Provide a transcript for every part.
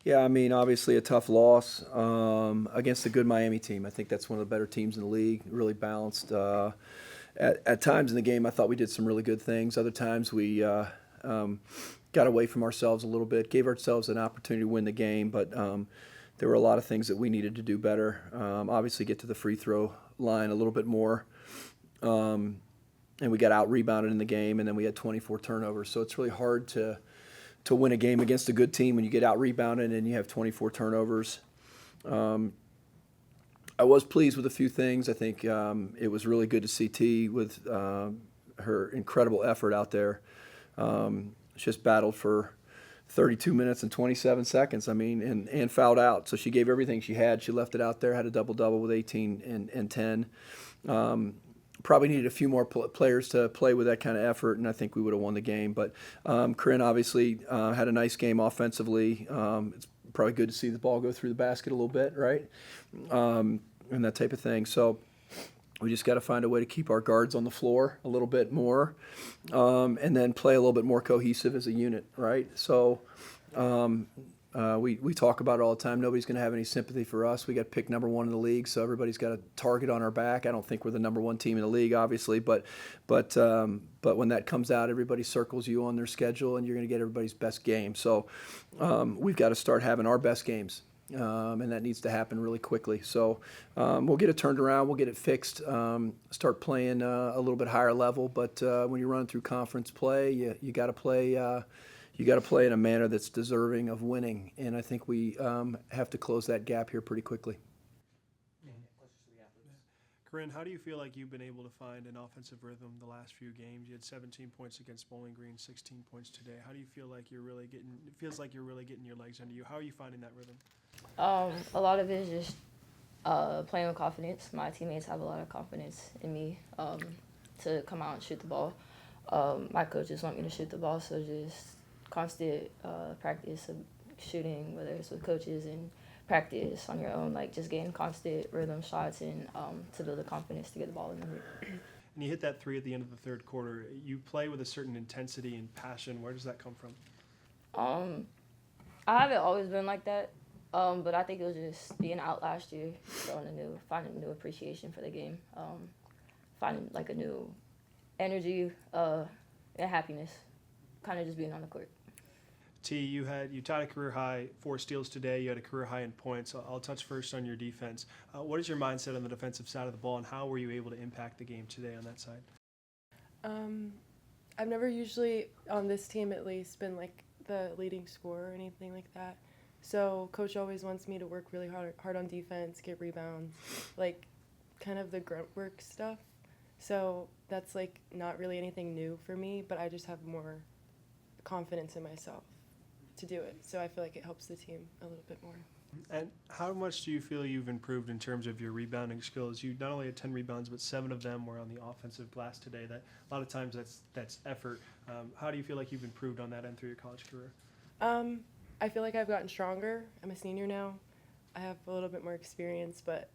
Yeah, I mean, obviously a tough loss against a good Miami team. I think that's one of the better teams in the league, really balanced. At times in the game, I thought we did some really good things. Other times we um, got away from ourselves a little bit, gave ourselves an opportunity to win the game, but there were a lot of things that we needed to do better. Obviously, get to the free throw line a little bit more. And we got out rebounded in the game, and then we had 24 turnovers. So it's really hard to win a game against a good team when you get out rebounded and you have 24 turnovers. Um, I was pleased with a few things. I think it was really good to see T with her incredible effort out there. She just battled for 32 minutes and 27 seconds. I mean, and fouled out. So she gave everything she had. She left it out there, had a double double with 18 and 10. Probably needed a few more players to play with that kind of effort, and I think we would have won the game. But Corynne obviously had a nice game offensively. It's probably good to see the ball go through the basket a little bit, right? And that type of thing. So we just got to find a way to keep our guards on the floor a little bit more, and then play a little bit more cohesive as a unit, right? So we talk about it all the time. Nobody's going to have any sympathy for us. We got picked number one in the league, so everybody's got a target on our back. I don't think we're the number one team in the league, obviously, but when that comes out, everybody circles you on their schedule, and you're going to get everybody's best game. So we've got to start having our best games. And that needs to happen really quickly. So we'll get it turned around. We'll get it fixed. Start playing a little bit higher level. But when you're running through conference play, you got to play. You got to play in a manner that's deserving of winning. And I think we have to close that gap here pretty quickly. Corynne, how do you feel like you've been able to find an offensive rhythm the last few games? You had 17 points against Bowling Green, 16 points today. How do you feel like you're really getting? It feels like you're really getting your legs under you. How are you finding that rhythm? A lot of it is just playing with confidence. My teammates have a lot of confidence in me to come out and shoot the ball. My coaches want me to shoot the ball, so just constant practice of shooting, whether it's with coaches and practice on your own, like just getting constant rhythm shots and to build the confidence to get the ball in the hoop. And you hit that three at the end of the third quarter. You play with a certain intensity and passion. Where does that come from? I haven't always been like that, but I think it was just being out last year, finding a new appreciation for the game, finding like a new energy and happiness, kind of just being on the court. T, you tied a career high 4 steals today. You had a career high in points. I'll touch first on your defense. What is your mindset on the defensive side of the ball, and how were you able to impact the game today on that side? I've never usually, on this team at least, been like the leading scorer or anything like that. So coach always wants me to work really hard on defense, get rebounds, like kind of the grunt work stuff. So that's like not really anything new for me, but I just have more confidence in myself to do it. So I feel like it helps the team a little bit more. And how much do you feel you've improved in terms of your rebounding skills? You not only had 10 rebounds, but 7 of them were on the offensive glass today. That a lot of times that's effort. How do you feel like you've improved on that end through your college career? I feel like I've gotten stronger. I'm a senior now. I have a little bit more experience, but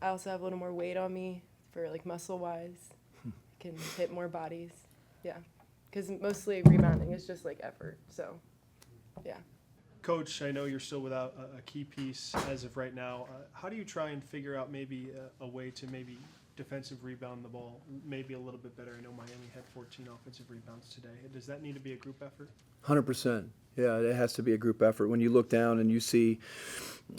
I also have a little more weight on me for like muscle-wise. I can hit more bodies. Yeah, because mostly rebounding is just like effort. So, yeah. Coach, I know you're still without a key piece as of right now. How do you try and figure out maybe a way to maybe defensive rebound the ball maybe a little bit better? I know Miami had 14 offensive rebounds today. Does that need to be a group effort? 100%. Yeah, it has to be a group effort. When you look down and you see,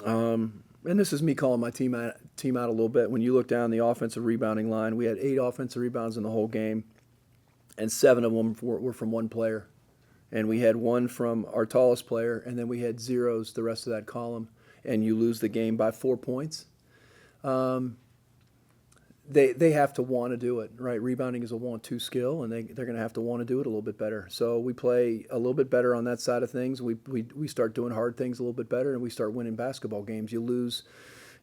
and this is me calling my team out a little bit. When you look down the offensive rebounding line, we had 8 offensive rebounds in the whole game, and 7 of them were from one player. And we had 1 from our tallest player, and then we had zeros the rest of that column, and you lose the game by 4 points. They have to want to do it, right? Rebounding is a want-to skill, and they're going to have to want to do it a little bit better. So we play a little bit better on that side of things. We start doing hard things a little bit better, and we start winning basketball games. You lose,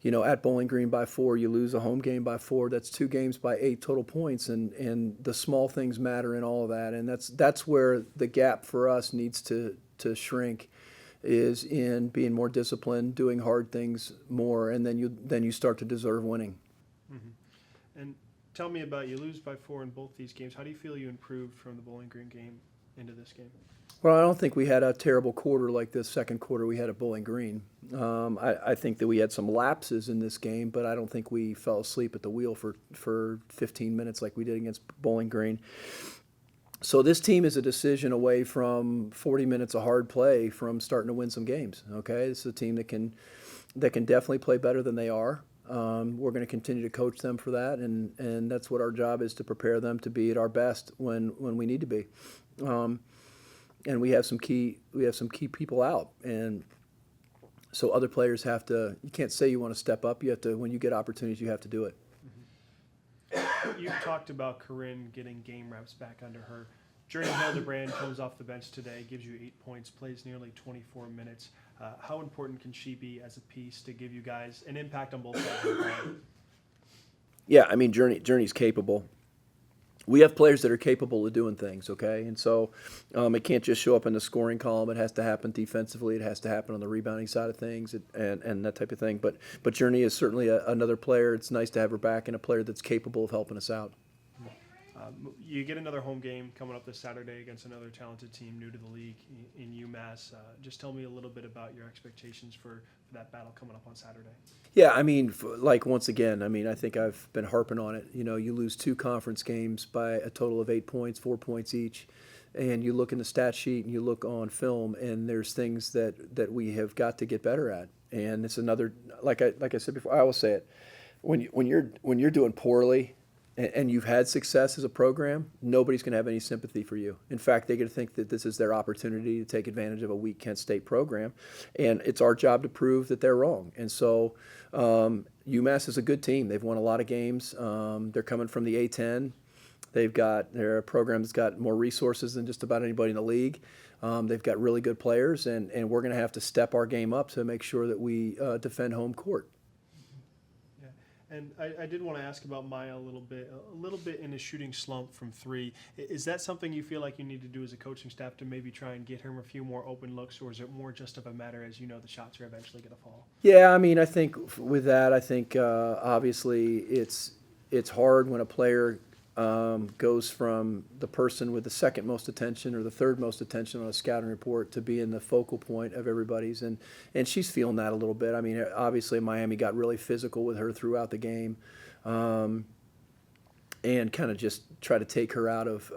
at Bowling Green by 4, you lose a home game by 4. That's 2 games by 8 total points, and the small things matter in all of that. And that's where the gap for us needs to shrink, is in being more disciplined, doing hard things more, and then you start to deserve winning. Mm-hmm. And tell me about, you lose by 4 in both these games. How do you feel you improved from the Bowling Green game into this game? Well, I don't think we had a terrible quarter like this second quarter we had at Bowling Green. I think that we had some lapses in this game, but I don't think we fell asleep at the wheel for 15 minutes like we did against Bowling Green. So this team is a decision away from 40 minutes of hard play from starting to win some games. Okay, it's a team that can definitely play better than they are. We're going to continue to coach them for that, and that's what our job is, to prepare them to be at our best when we need to be. And we have some key people out, and so other players have to. You can't say you want to step up. You have to, when you get opportunities, you have to do it. You talked about Corynne getting game reps back under her. Journey Hildebrand comes off the bench today, gives you 8 points, plays nearly 24 minutes. How important can she be as a piece to give you guys an impact on both sides of the ball? Yeah, I mean, Journey's capable. We have players that are capable of doing things, okay? And so it can't just show up in the scoring column. It has to happen defensively. It has to happen on the rebounding side of things and that type of thing. But Journey is certainly another player. It's nice to have her back, and a player that's capable of helping us out. You get another home game coming up this Saturday against another talented team new to the league in UMass. Just tell me a little bit about your expectations for that battle coming up on Saturday. Yeah, I mean, once again, I mean, I think I've been harping on it. You know, you lose 2 conference games by a total of 8 points, 4 points each, and you look in the stat sheet and you look on film, and there's things that we have got to get better at. And it's another, like I said before, I always say it, when you're doing poorly and you've had success as a program, nobody's going to have any sympathy for you. In fact, they're going to think that this is their opportunity to take advantage of a weak Kent State program, and it's our job to prove that they're wrong. And so UMass is a good team. They've won a lot of games. They're coming from the A-10. They're a program that's got more resources than just about anybody in the league. They've got really good players, and we're going to have to step our game up to make sure that we defend home court. And I did want to ask about Maya a little bit in a shooting slump from 3. Is that something you feel like you need to do as a coaching staff to maybe try and get her a few more open looks, or is it more just of a matter as you know the shots are eventually going to fall? Yeah, I mean, I think with that, obviously it's hard when a player goes from the person with the second most attention or the third most attention on a scouting report to being the focal point of everybody's, and she's feeling that a little bit. I mean, obviously Miami got really physical with her throughout the game, and kind of just try to take her out of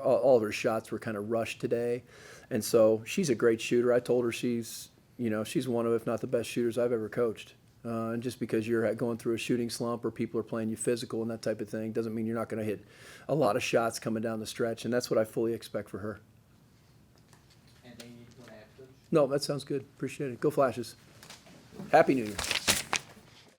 all of her shots were kind of rushed today, and so she's a great shooter. I told her she's one of, if not the best shooters I've ever coached. And just because you're going through a shooting slump or people are playing you physical and that type of thing doesn't mean you're not going to hit a lot of shots coming down the stretch, and that's what I fully expect for her. Anything you want to add, Coach? No, that sounds good. Appreciate it. Go Flashes. Happy New Year.